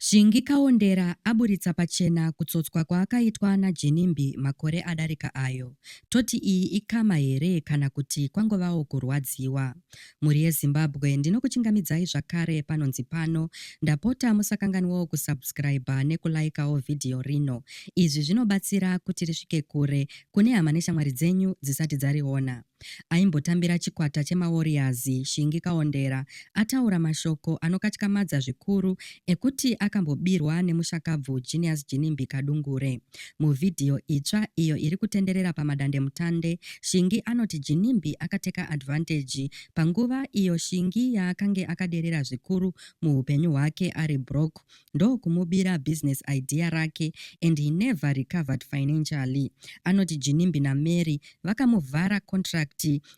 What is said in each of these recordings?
Shingi Kawondera aburitsa pachena kutsotswa kwaakaitwa naGinimbi makore adarika ayo. Toti iyi ikama here kana kuti kwangovawo kurwadziwa? Muri yeZimbabwe ndinokuchingamidzai zvakare panonzi pano. Ndapota musakanganwawo kusubscribe nekulaikawo vhidhiyo rino. Izvi zvinobatsira kuti risvike kure kune hama neshamwari dzenyu dzisati dzariona. Aimbotambira chikwata chemaWarriors, Shingi Kawondera ataura mashoko anokatyamadza zvikuru ekuti akambobirwa nemushakabvu Genius Ginimbi kadungure. Muvhidhiyo itsva iyo iri kutenderera pamadandemutande, Shingi anoti Ginimbi akateka advantage panguva iyo Shingi yaakange akaderera zvikuru muupenyu hwake ari broke, ndokumubira business idea rake and he never recovered financially. Anoti Ginimbi naMary vakamuvhara contract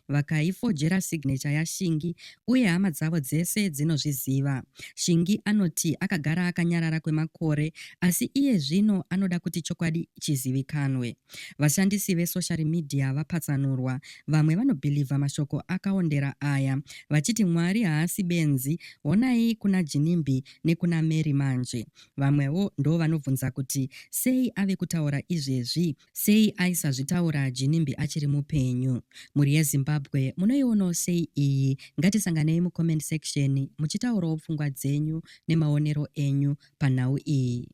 vakaifojera signature yaShingi uye hama dzavo dzese dzinozviziva. Shingi anoti akagara akanyarara kwemakore asi iye zvino anoda kuti chokwadi chizivikanwe. Vashandisi vesocial media vapatsanurwa, vamwe vanobhilivha mashoko akawondera aya vachiti Mwari haasi benzi, honai kuna Ginimbi nekuna Mary manje. Vamwewo ndo vanobvunza kuti sei ave kutaura izvezvi, sei aisazvitaura Ginimbi achiri mupenyu. Muri yeZimbabwe munoionawo sei iyi? Ngatisanganei mucomment section muchitaurawo pfungwa dzenyu nemaonero enyu panhau iyi.